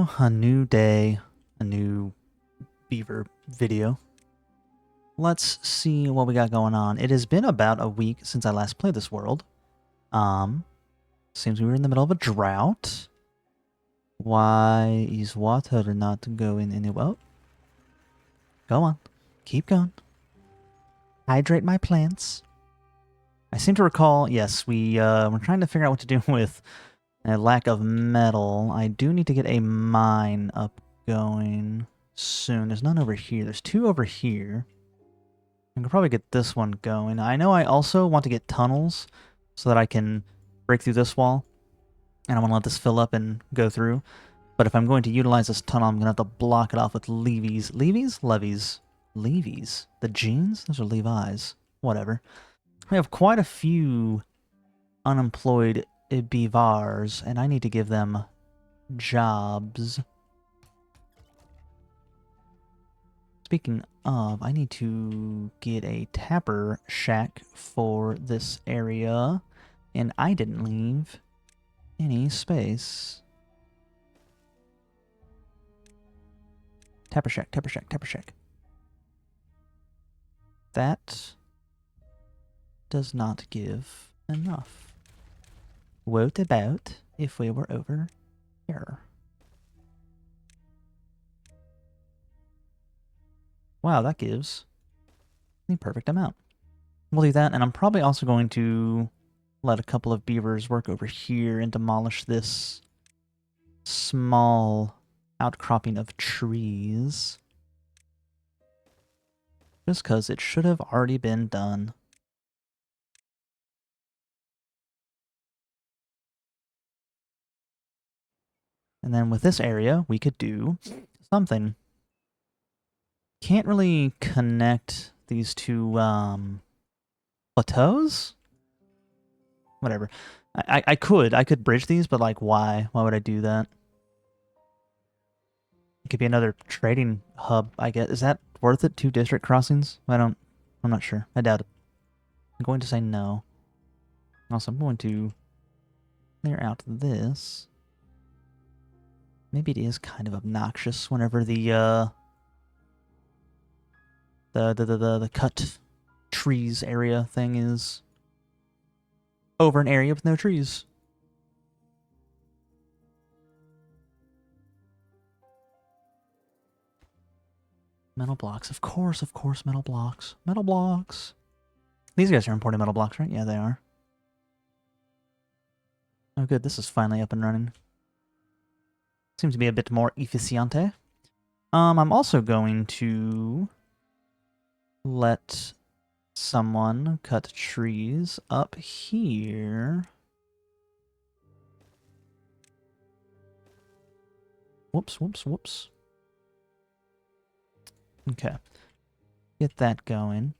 So, a new day, a new beaver video. Let's see what we got going on. It has been about a week since I last played this world. Seems we were in the middle of a drought. Why is water not going anywhere? Go on. Keep going. Hydrate my plants. I seem to recall, yes, we're trying to figure out what to do with a lack of metal. I do need to get a mine up going soon. There's none over here. There's two over here. I can probably get this one going. I know I also want to get tunnels so that I can break through this wall. And I want to let this fill up and go through. But if I'm going to utilize this tunnel, I'm going to have to block it off with levies. Levies? Levies. Levies? The jeans? Those are Levi's. Whatever. I have quite a few unemployed beavers, and I need to give them jobs. Speaking of, I need to get a tapper shack for this area, and I didn't leave any space. Tapper shack, tapper shack, tapper shack. That does not give enough. What about if we were over here? Wow, that gives the perfect amount. We'll do that, and I'm probably also going to let a couple of beavers work over here and demolish this small outcropping of trees. Just because it should have already been done. And then with this area, we could do something. Can't really connect these two plateaus? Whatever. I could bridge these, but like why? Why would I do that? It could be another trading hub, I guess. Is that worth it? 2 district crossings? I'm not sure. I doubt it. I'm going to say no. Also, I'm going to clear out this. Maybe it is kind of obnoxious whenever the cut trees area thing is over an area with no trees. Metal blocks. Of course, metal blocks. Metal blocks. These guys are importing metal blocks, right? Yeah, they are. Oh, good. This is finally up and running. Seems to be a bit more efficiente. I'm also going to let someone cut trees up here. Whoops, whoops, whoops. Okay. Get that going.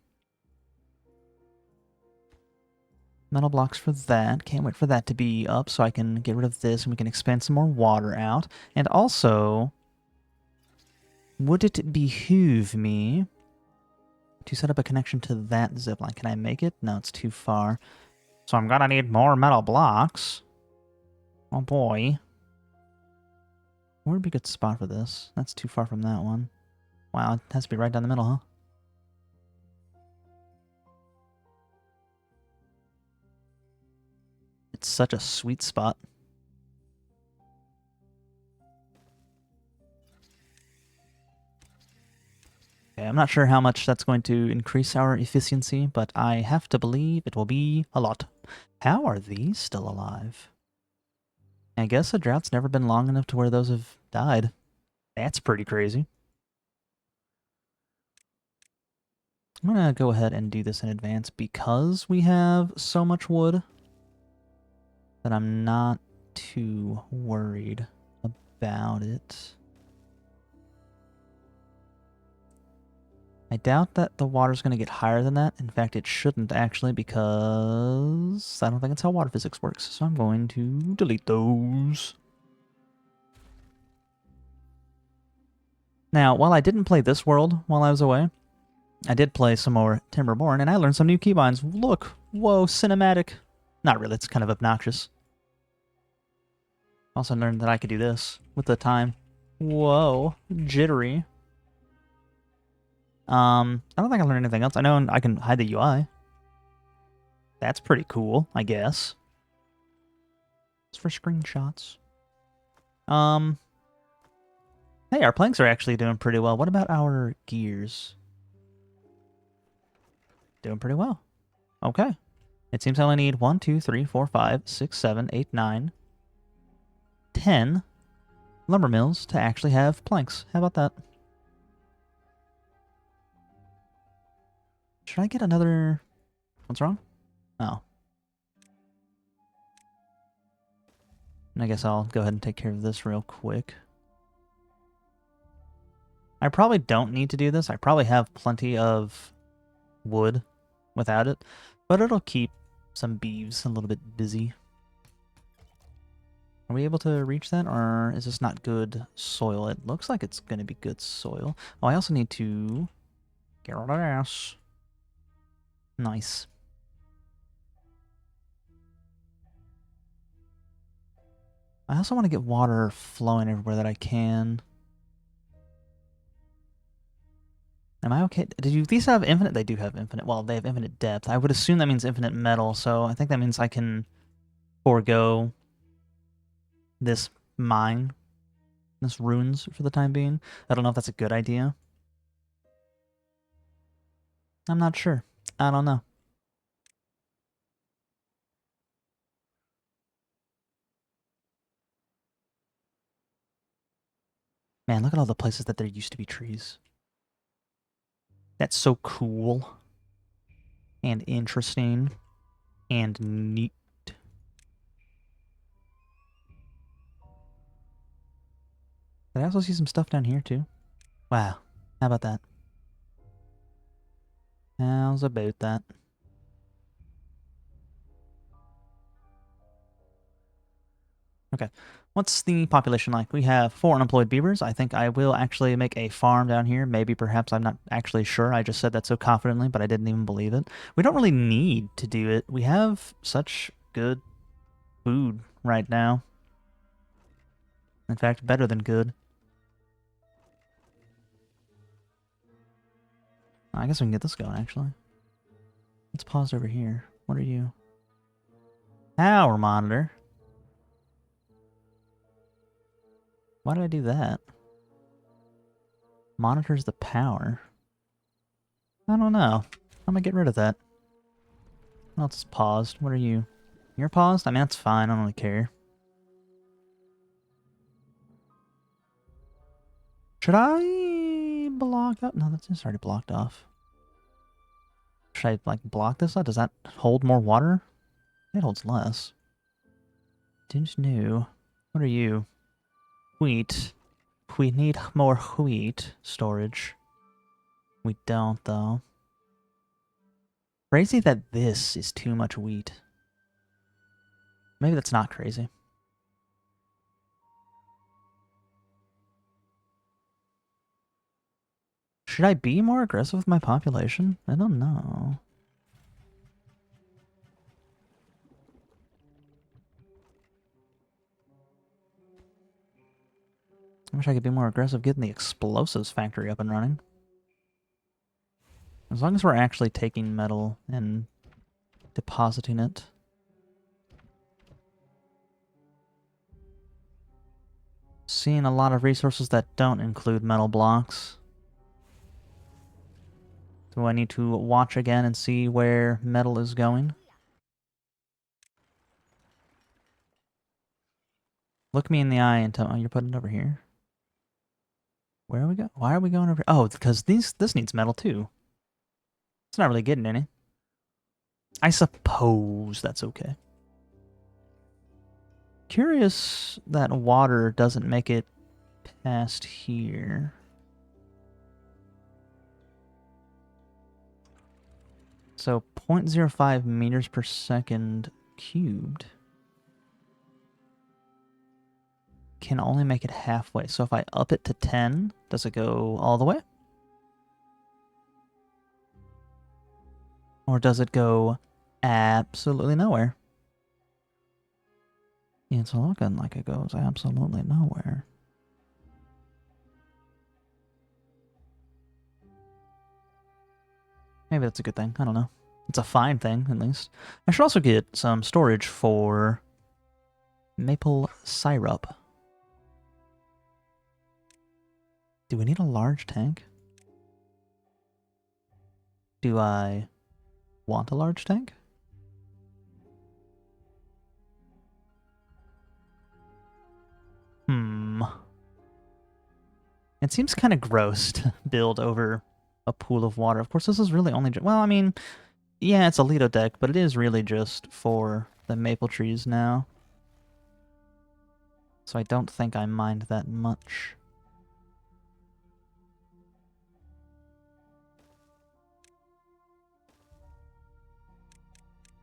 Metal blocks for that. Can't wait for that to be up so I can get rid of this and we can expand some more water out. And also, would it behoove me to set up a connection to that zipline? Can I make it? No, it's too far. So I'm gonna need more metal blocks. Oh boy. Where would be a good spot for this? That's too far from that one. Wow, it has to be right down the middle, huh? It's such a sweet spot. Okay, I'm not sure how much that's going to increase our efficiency, but I have to believe it will be a lot. How are these still alive? I guess the drought's never been long enough to where those have died. That's pretty crazy. I'm gonna go ahead and do this in advance because we have so much wood that I'm not too worried about it. I doubt that the water's going to get higher than that. In fact, it shouldn't actually because I don't think that's how water physics works. So I'm going to delete those. Now, while I didn't play this world while I was away, I did play some more Timberborn, and I learned some new keybinds. Look! Whoa, cinematic. Not really, it's kind of obnoxious. Also learned that I could do this with the time. Whoa, jittery. I don't think I learned anything else. I know I can hide the UI. That's pretty cool, I guess. It's for screenshots. Hey, our planks are actually doing pretty well. What about our gears? Doing pretty well. Okay. It seems I only need 1, 2, 3, 4, 5, 6, 7, 8, 9, 10 lumber mills to actually have planks. How about that? Should I get another... What's wrong? Oh. I guess I'll go ahead and take care of this real quick. I probably don't need to do this. I probably have plenty of wood without it, but it'll keep some beeves a little bit busy. Are we able to reach that, or is this not good soil? It looks like it's going to be good soil. Oh, I also need to get rid of this. Nice. I also want to get water flowing everywhere that I can. Am I okay? Did these have infinite? They do have infinite. Well, they have infinite depth. I would assume that means infinite metal, so I think that means I can forego this mine, this ruins for the time being. I don't know if that's a good idea. I'm not sure. I don't know. Man, look at all the places that there used to be trees. That's so cool. And interesting. And neat. Did I also see some stuff down here, too? Wow. How about that? How's about that? Okay. What's the population like? We have 4 unemployed beavers. I think I will actually make a farm down here. Maybe, perhaps, I'm not actually sure. I just said that so confidently, but I didn't even believe it. We don't really need to do it. We have such good food right now. In fact, better than good. I guess we can get this going, actually. Let's pause over here. What are you? Power monitor. Why did I do that? Monitors the power. I don't know. I'm gonna get rid of that. What else is paused? What are you? You're paused? I mean, that's fine. I don't really care. Should I block up? No, that's just already blocked off. Should I, like, block this up? Does that hold more water? It holds less. Didn't know. What are you? Wheat. We need more wheat storage. We don't, though. Crazy that this is too much wheat. Maybe that's not crazy. Should I be more aggressive with my population? I don't know. I wish I could be more aggressive getting the explosives factory up and running. As long as we're actually taking metal and depositing it. Seeing a lot of resources that don't include metal blocks. Do I need to watch again and see where metal is going? Look me in the eye and tell me, oh, you're putting it over here. Where are we going? Why are we going over? Oh, because this needs metal too. It's not really getting any. I suppose that's okay. Curious that water doesn't make it past here. So 0.05 meters per second cubed can only make it halfway. So if I up it to 10, does it go all the way? Or does it go absolutely nowhere? Yeah, it's looking like it goes absolutely nowhere. Maybe that's a good thing. I don't know. It's a fine thing, at least. I should also get some storage for maple syrup. Do we need a large tank? Do I want a large tank? It seems kind of gross to build over a pool of water. Of course, this is really only... Well, I mean, yeah, it's a Lido deck, but it is really just for the maple trees now. So I don't think I mind that much.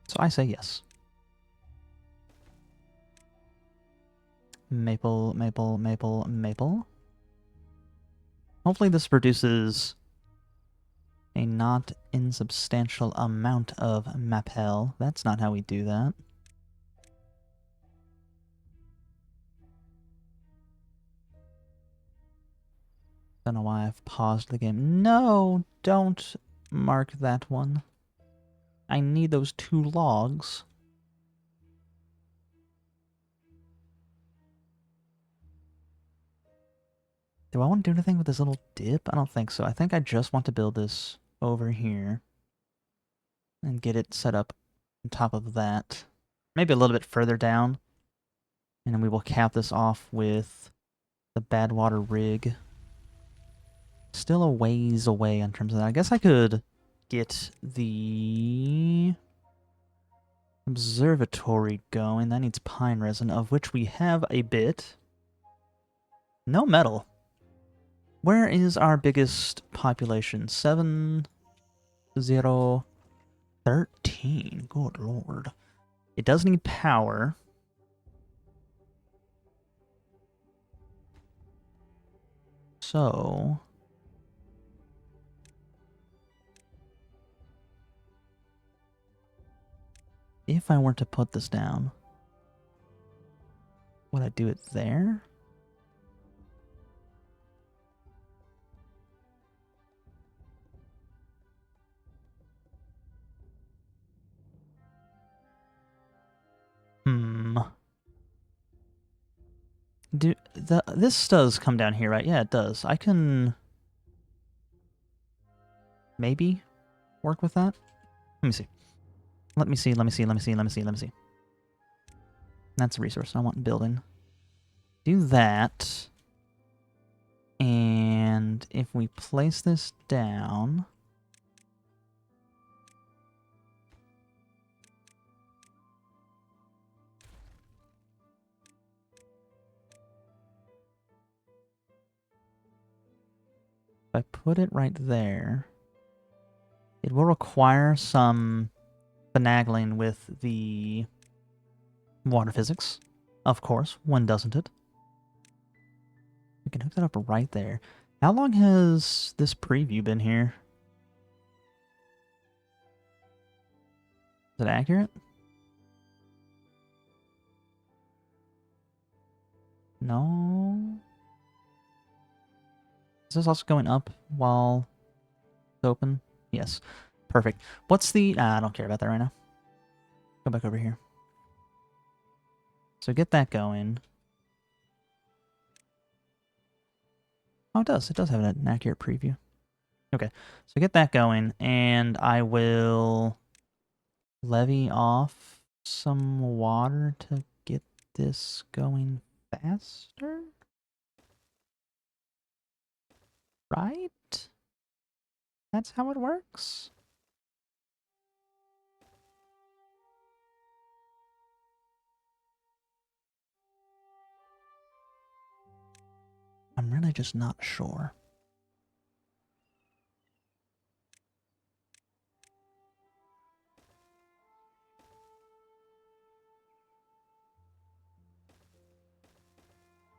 So I say yes. Maple, maple, maple, maple. Hopefully this produces a not insubstantial amount of mapel. That's not how we do that. Don't know why I've paused the game. No, don't mark that one. I need those 2 logs. Do I want to do anything with this little dip? I don't think so. I think I just want to build this over here and get it set up on top of that. Maybe a little bit further down. And then we will cap this off with the Badwater rig. Still a ways away in terms of that. I guess I could get the observatory going. That needs pine resin, of which we have a bit. No metal. Where is our biggest population? 7, 0, 13. Good lord. It does need power. So... if I were to put this down, would I do it there? This does come down here, right? Yeah, it does. I can maybe work with that. Let me see. Let me see, let me see, let me see, let me see, let me see. That's a resource I want building. Do that. And if we place this down... if I put it right there, it will require some finagling with the water physics. Of course, when doesn't it? We can hook that up right there. How long has this preview been here? Is it accurate? No. Is this also going up while it's open? Yes. Perfect. What's the... I don't care about that right now. Go back over here. So get that going. Oh, it does. It does have an accurate preview. Okay. So get that going, and I will levy off some water to get this going faster? Right? That's how it works? I'm really just not sure.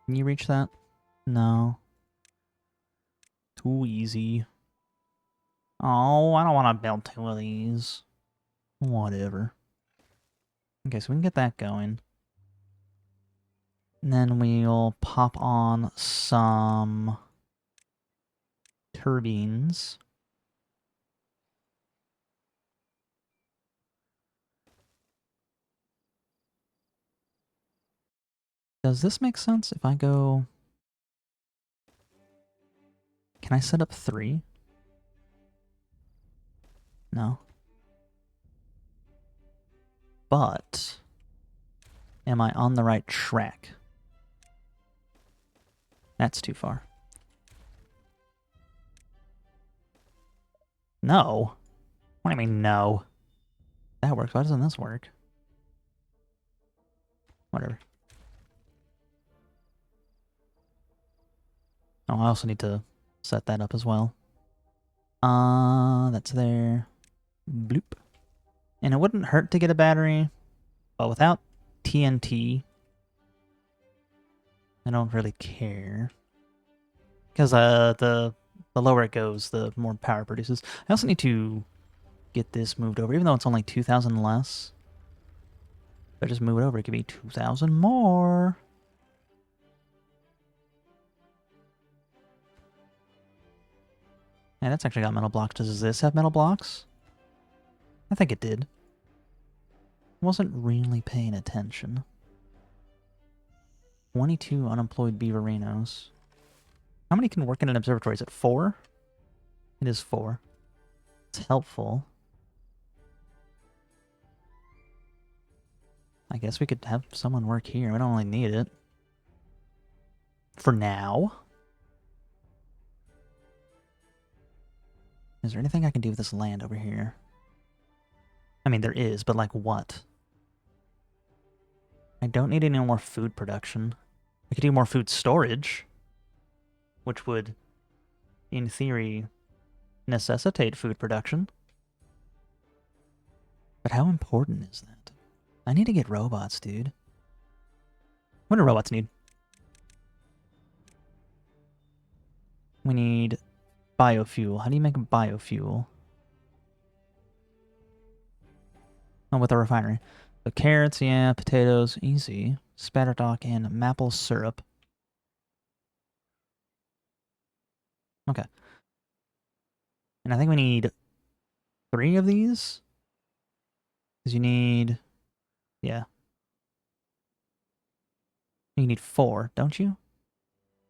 Can you reach that? No. Too easy. Oh, I don't want to build 2 of these. Whatever. Okay, so we can get that going. And then we'll pop on some turbines. Does this make sense if I go... Can I set up 3? No. But... Am I on the right track? That's too far. No. What do you mean, no? That works. Why doesn't this work? Whatever. Oh, I also need to set that up as well. That's there. Bloop. And it wouldn't hurt to get a battery, but without TNT, I don't really care. Because the lower it goes, the more power it produces. I also need to get this moved over, even though it's only 2,000 less. If I just move it over, it could be 2,000 more. Yeah, that's actually got metal blocks. Does this have metal blocks? I think it did. Wasn't really paying attention. 22 unemployed beaverinos. How many can work in an observatory? Is it 4? It is 4. It's helpful. I guess we could have someone work here. We don't really need it. For now. Is there anything I can do with this land over here? I mean, there is, but like what? I don't need any more food production. I could do more food storage, which would, in theory, necessitate food production. But how important is that? I need to get robots, dude. What do robots need? We need biofuel. How do you make a biofuel? Oh, with a refinery. So carrots, yeah, potatoes, easy. Spatterdock and maple syrup. Okay. And I think we need 3 of these. Because you need... Yeah. You need 4, don't you?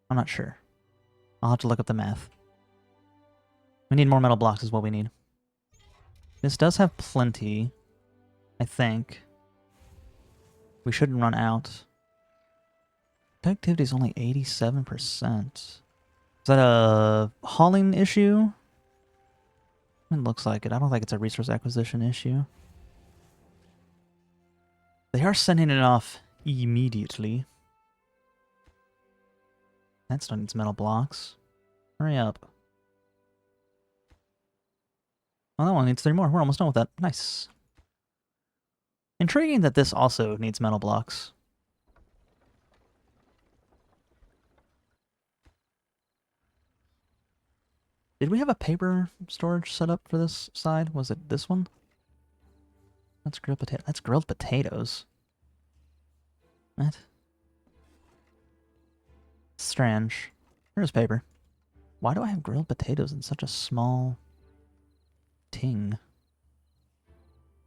I'm not sure. I'll have to look up the math. We need more metal blocks is what we need. This does have plenty, I think. We shouldn't run out. Productivity is only 87%. Is that a hauling issue? It looks like it. I don't think it's a resource acquisition issue. They are sending it off immediately. That still needs metal blocks. Hurry up. Oh, that one needs 3 more. We're almost done with that. Nice. Intriguing that this also needs metal blocks. Did we have a paper storage set up for this side? Was it this one? That's grilled potato. That's grilled potatoes. What? Strange. Here's paper. Why do I have grilled potatoes in such a small ting?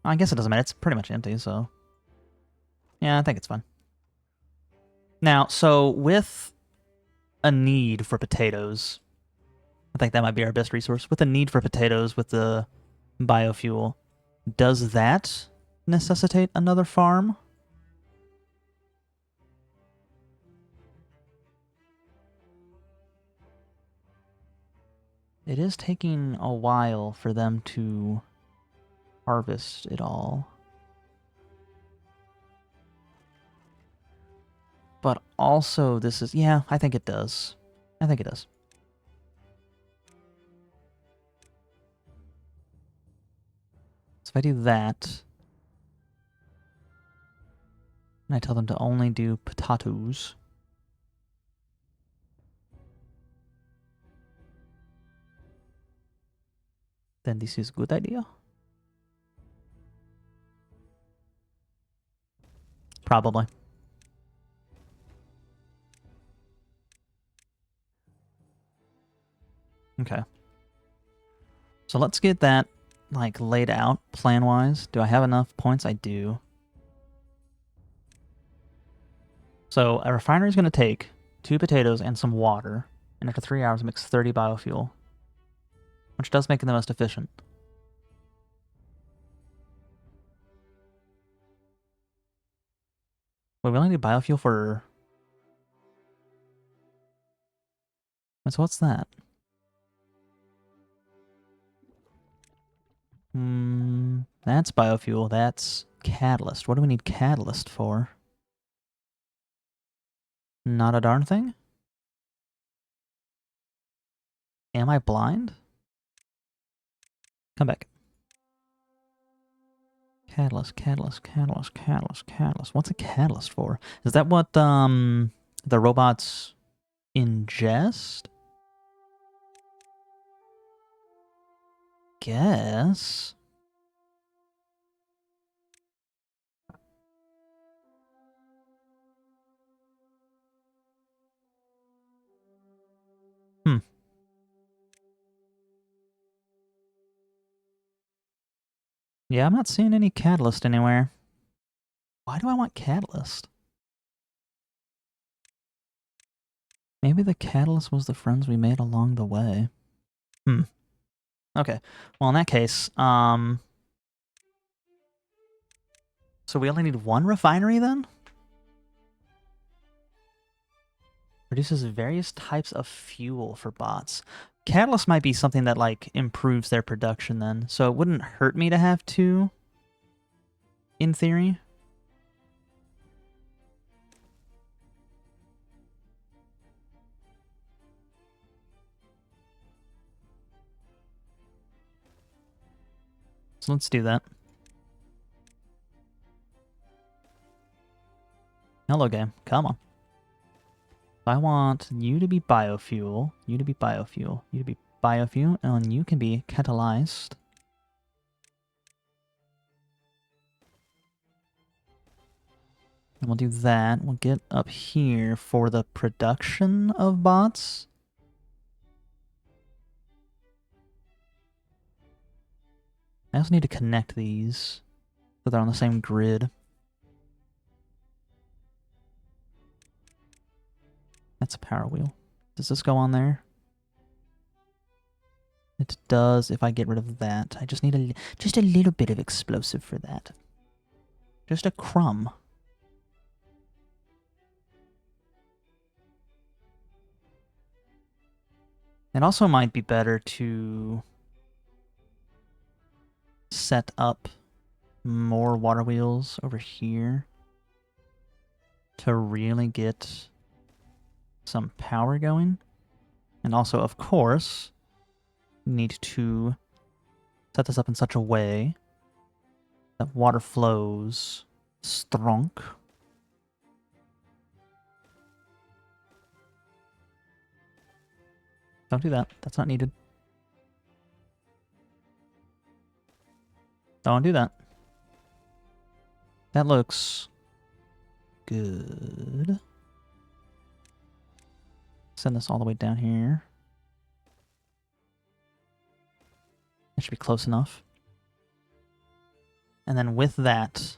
I guess it doesn't matter. It's pretty much empty, so... Yeah, I think it's fine. Now, so with a need for potatoes, I think that might be our best resource. With a need for potatoes with the biofuel, does that necessitate another farm? It is taking a while for them to harvest it all. But also this is... Yeah, I think it does. I think it does. So if I do that... And I tell them to only do potatoes... Then this is a good idea. Probably. Okay. So let's get that, like, laid out plan-wise. Do I have enough points? I do. So a refinery is going to take 2 potatoes and some water, and after 3 hours mix 30 biofuel, which does make it the most efficient. Wait, we only need biofuel for... So what's that? That's biofuel. That's catalyst. What do we need catalyst for? Not a darn thing? Am I blind? Come back. Catalyst, catalyst, catalyst, catalyst, catalyst. What's a catalyst for? Is that what the robots ingest? Guess. Yeah, I'm not seeing any catalyst anywhere. Why do I want catalyst? Maybe the catalyst was the friends we made along the way. Okay. Well, in that case, so we only need 1 refinery then? Produces various types of fuel for bots. Catalyst might be something that, like, improves their production then. So it wouldn't hurt me to have 2, in theory. So let's do that. Hello, game. Come on. I want you to be biofuel, you to be biofuel, you to be biofuel, and you can be catalyzed. And we'll do that. We'll get up here for the production of bots. I also need to connect these so they're on the same grid. That's a power wheel. Does this go on there? It does if I get rid of that. I just need just a little bit of explosive for that. Just a crumb. It also might be better to set up more water wheels over here to really get some power going. And also, of course, need to set this up in such a way that water flows strong. Don't do that. That's not needed. Don't do that. That looks good. Send this all the way down here. That should be close enough. And then with that,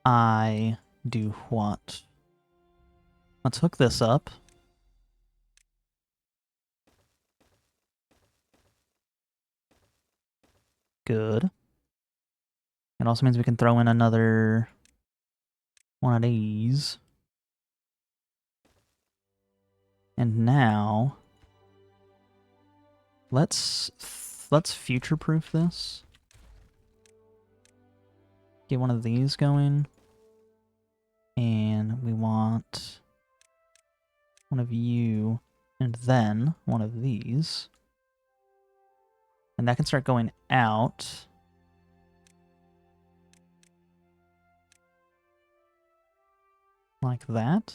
I do what? Let's hook this up. Good. It also means we can throw in another one of these. And now, let's future-proof this. Get one of these going. And we want one of you, and then one of these. And that can start going out. Like that.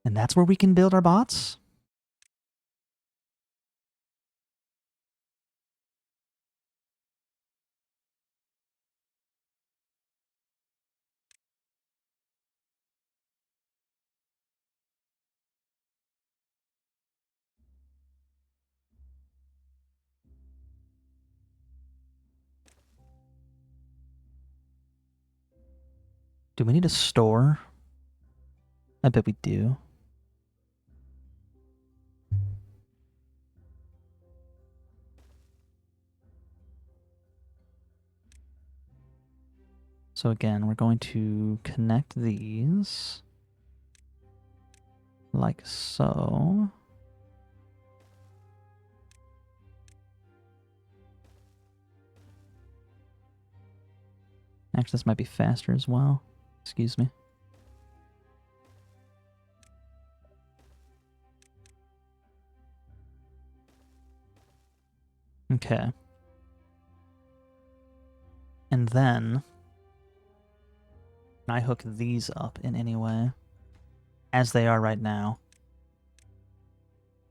And that's where we can build our bots? Do we need a store? I bet we do. So again, we're going to connect these like so. Actually, this might be faster as well. Excuse me. Okay. And then can I hook these up in any way? As they are right now.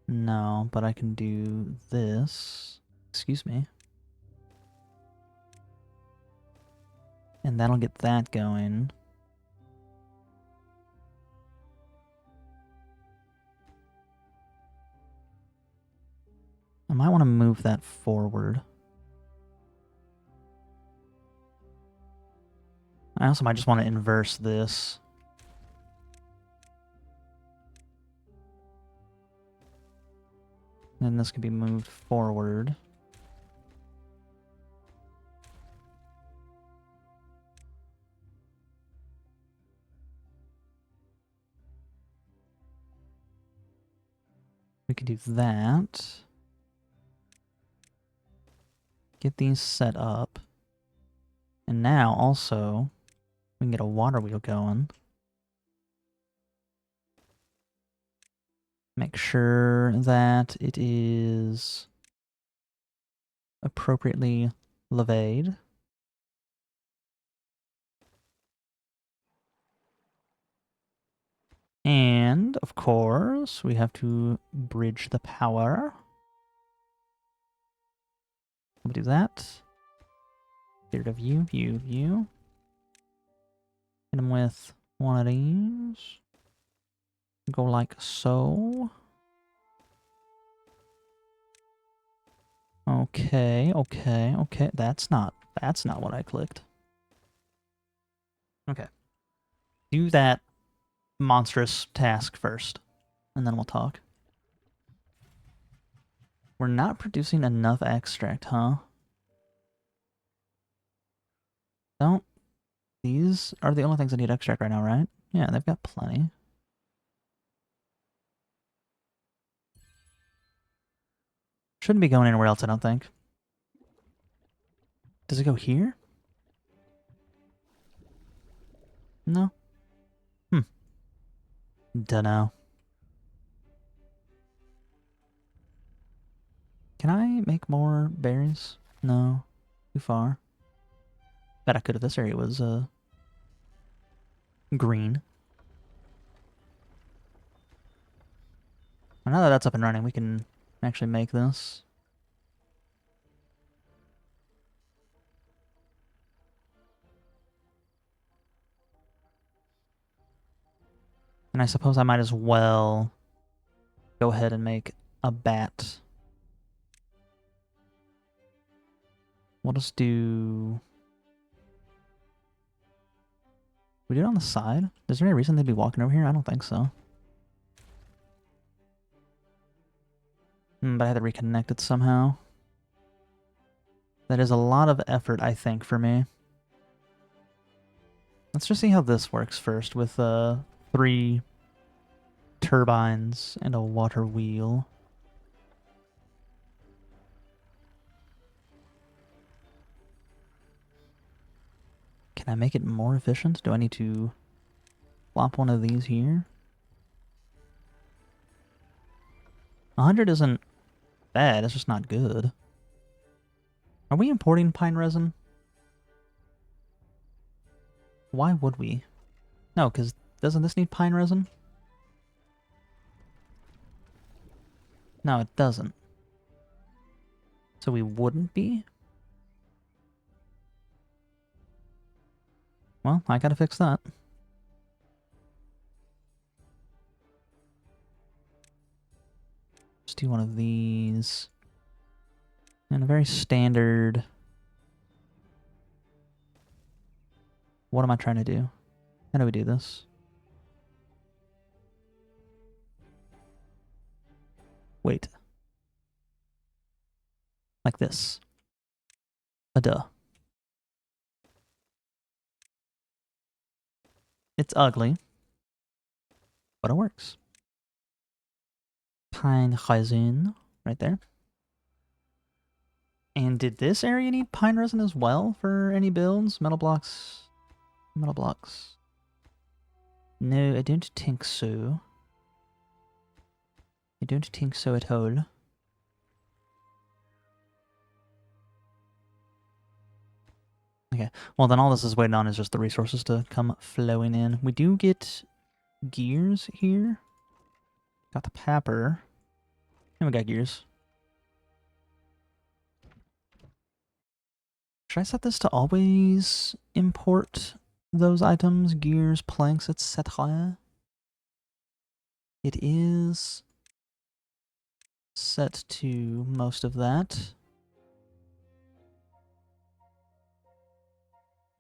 No, but I can do this. Excuse me. And that'll get that going. I might want to move that forward. I also might just want to inverse this. And this can be moved forward. We can do that. Get these set up. And now also, we can get a water wheel going. Make sure that it is appropriately levied. And, of course, we have to bridge the power. We'll do that. Get rid of you. Hit him with one of these. Go like so. Okay. That's not what I clicked. Okay. Do that monstrous task first, and then we'll talk. We're not producing enough extract, huh? These are the only things that need extract right now, right? Yeah, they've got plenty. Shouldn't be going anywhere else, I don't think. Does it go here? No. Dunno. Can I make more berries? No. Too far. Bet I could if this area was, green. Now that that's up and running, we can actually make this. And I suppose I might as well go ahead and make a bat. We'll just do... We do it on the side? Is there any reason they'd be walking over here? I don't think so. But I had to reconnect it somehow. That is a lot of effort, I think, for me. Let's just see how this works first with 3 turbines and a water wheel. Can I make it more efficient? Do I need to plop one of these here? 100 isn't bad, it's just not good. Are we importing pine resin? Why would we? No, because doesn't this need pine resin? No, it doesn't. So we wouldn't be? Well, I gotta fix that. Just do one of these. And a very standard... What am I trying to do? How do we do this? Wait. Like this. Duh. It's ugly, but it works. Pine resin right there. And did this area need pine resin as well for any builds? Metal blocks. Metal blocks. No, I don't think so. I don't think so at all. Okay, well then all this is waiting on is just the resources to come flowing in. We do get gears here. Got the pepper. And we got gears. Should I set this to always import those items? Gears, planks, etc. It is set to most of that.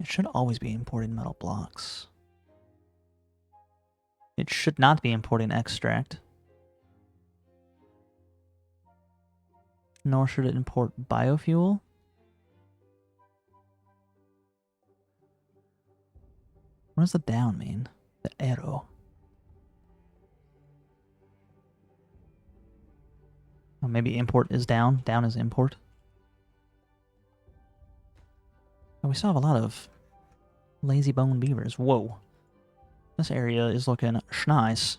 It should always be importing metal blocks. It should not be importing extract. Nor should it import biofuel. What does the down mean? The arrow. Oh, maybe import is down. Down is import. Oh, we still have a lot of lazy bone beavers. Whoa. This area is looking nice.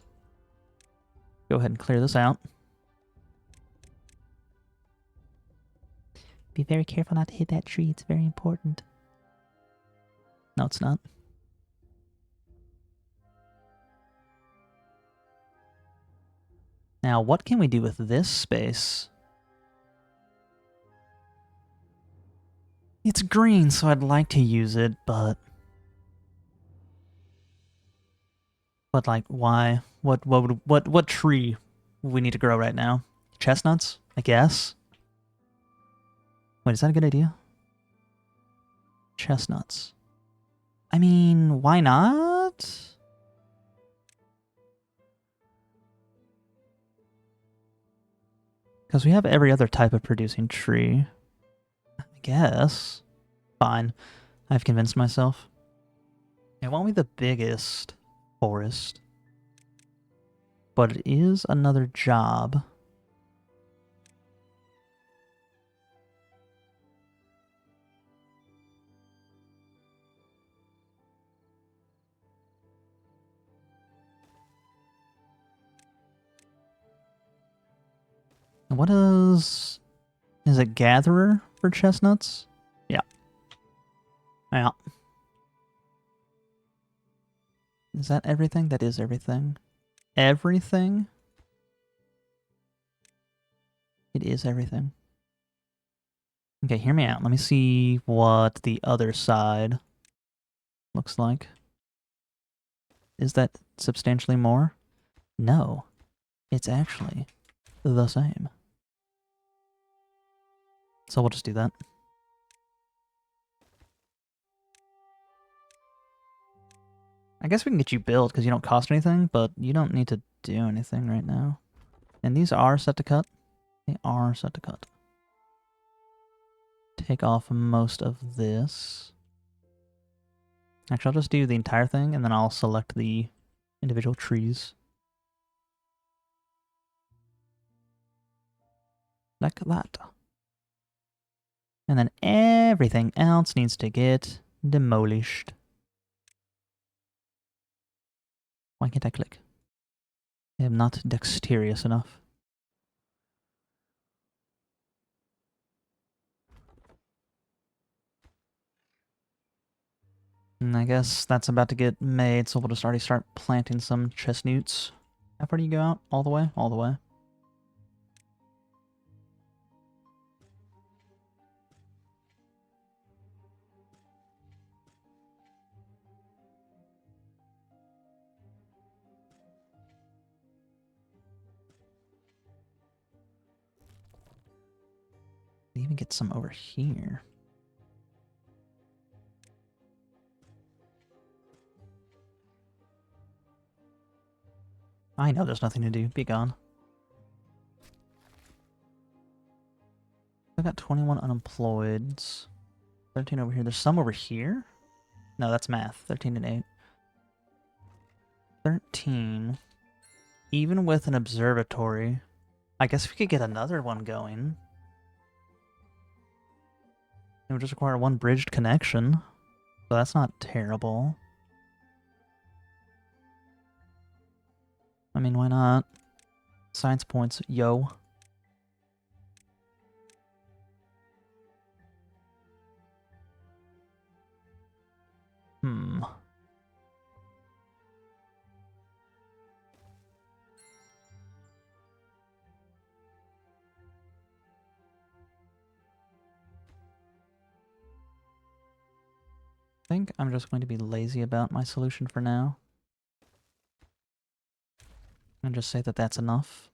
Go ahead and clear this out. Be very careful not to hit that tree. It's very important. No, it's not. Now, what can we do with this space? It's green, so I'd like to use it, but like, why? What tree we need to grow right now? Chestnuts, I guess. Wait, is that a good idea? Chestnuts. I mean, why not? Because we have every other type of producing tree. I guess. Fine. I've convinced myself. It won't be the biggest forest, but it is another job. What is it gatherer for chestnuts? Yeah. Yeah. Is that everything? That is everything. Everything? It is everything. Okay, hear me out. Let me see what the other side looks like. Is that substantially more? No. It's actually the same. So we'll just do that. I guess we can get you built because you don't cost anything, but you don't need to do anything right now. And these are set to cut. They are set to cut. Take off most of this. Actually, I'll just do the entire thing, and then I'll select the individual trees. Like that. And then everything else needs to get demolished. Why can't I click? I am not dexterous enough. And I guess that's about to get made, so we'll just already start planting some chestnuts. How far do you go out? All the way? All the way. Even get some over here. I know there's nothing to do. Be gone. I got 21 unemployed. 13 over here. There's some over here? No, that's math. 13 and 8. 13. Even with an observatory, I guess we could get another one going. It would just require one bridged connection. So that's not terrible. I mean, why not? Science points, yo. Hmm. I think I'm just going to be lazy about my solution for now. And just say that that's enough.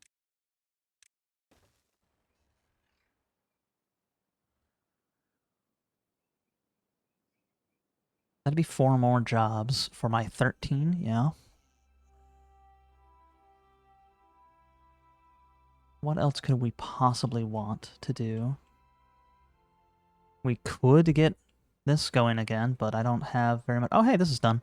That'd be 4 more jobs for my 13, yeah. What else could we possibly want to do? We could get this going again, but I don't have very much. Oh, hey, this is done.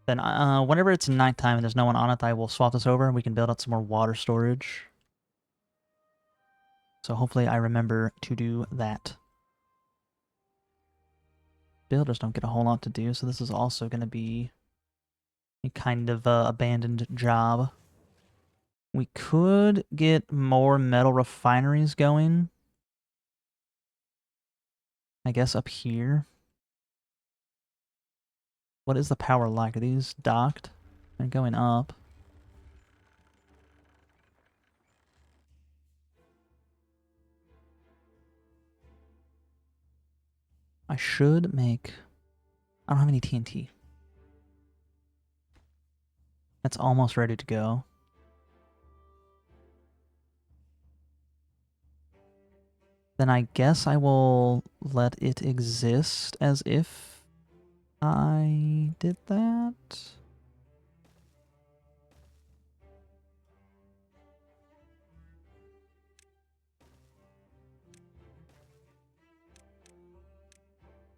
Then whenever it's nighttime and there's no one on it, I will swap this over and we can build out some more water storage. So hopefully I remember to do that. Builders don't get a whole lot to do, so this is also going to be a kind of abandoned job. We could get more metal refineries going. I guess up here. What is the power like? Are these docked? They're going up. I should make... I don't have any TNT. That's almost ready to go. Then I guess I will let it exist as if I did that.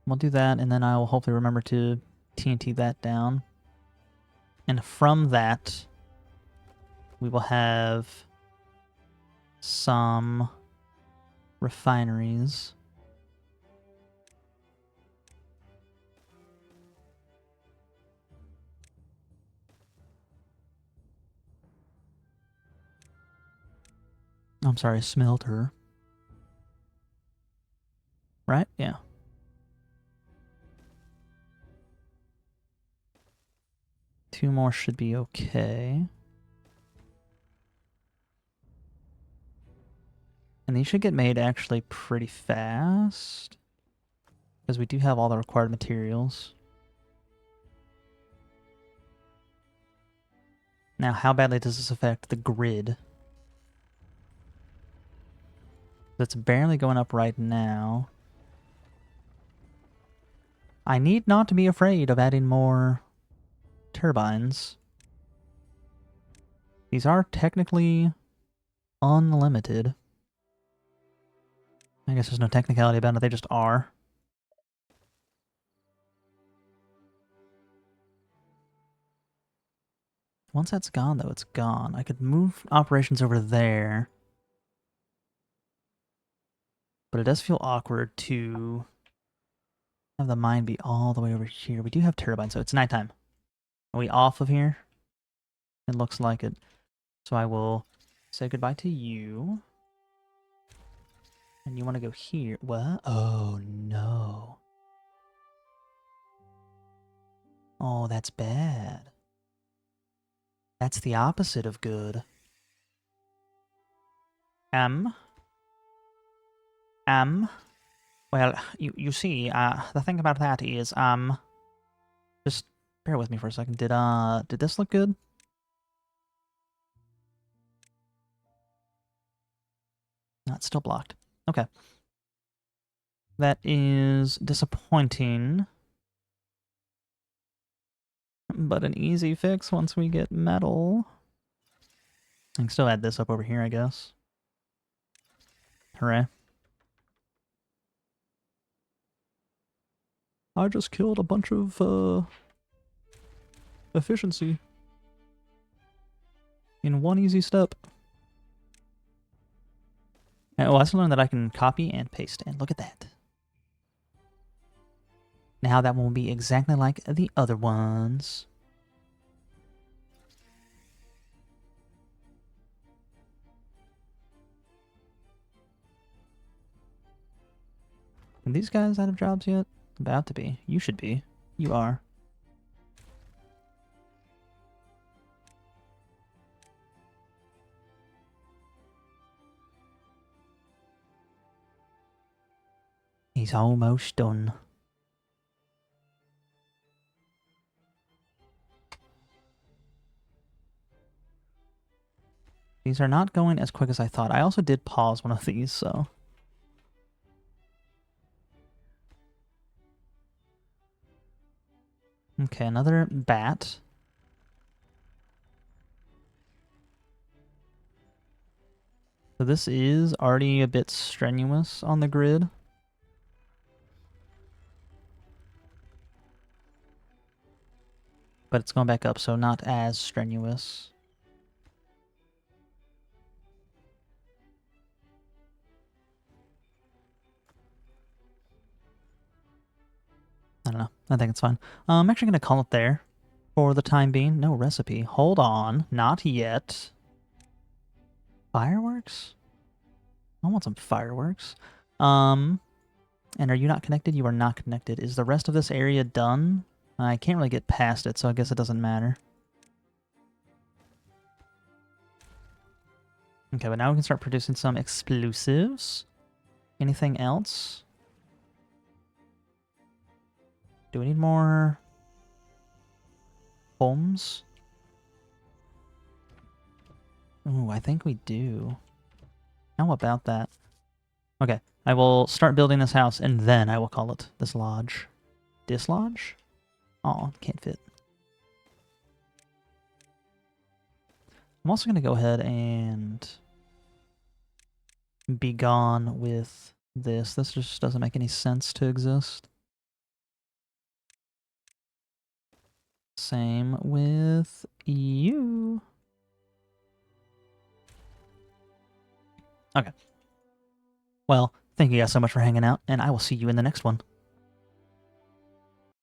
We'll do that, and then I will hopefully remember to TNT that down. And from that, we will have some refineries. I'm sorry, smelter. Right? Yeah. Two more should be okay. And these should get made actually pretty fast. Because we do have all the required materials. Now, how badly does this affect the grid? That's barely going up right now. I need not to be afraid of adding more turbines. These are technically unlimited. I guess there's no technicality about it, they just are. Once that's gone, though, it's gone. I could move operations over there. But it does feel awkward to have the mine be all the way over here. We do have turbines, so it's nighttime. Are we off of here? It looks like it. So I will say goodbye to you. And you want to go here. What? Oh, no. Oh, that's bad. That's the opposite of good. Well, you see, the thing about that is, just bear with me for a second. Did this look good? No, it's still blocked. Okay. That is disappointing. But an easy fix once we get metal. I can still add this up over here, I guess. Hooray. I just killed a bunch of efficiency in one easy step. And, oh, I also learned that I can copy and paste, and look at that. Now that won't be exactly like the other ones. Are these guys out of jobs yet? About to be. You should be. You are. He's almost done. These are not going as quick as I thought. I also did pause one of these, so... Okay, another bat. So this is already a bit strenuous on the grid. But it's going back up, so not as strenuous. I don't know. I think it's fine. I'm actually going to call it there for the time being. No recipe. Hold on. Not yet. Fireworks? I want some fireworks. And are you not connected? You are not connected. Is the rest of this area done? I can't really get past it, so I guess it doesn't matter. Okay, but now we can start producing some explosives. Anything else? Do we need more homes? Ooh, I think we do. How about that? Okay, I will start building this house, and then I will call it this lodge. Dislodge? Aw, can't fit. I'm also going to go ahead and be gone with this. This just doesn't make any sense to exist. Same with you. Okay. Well, thank you guys so much for hanging out, and I will see you in the next one.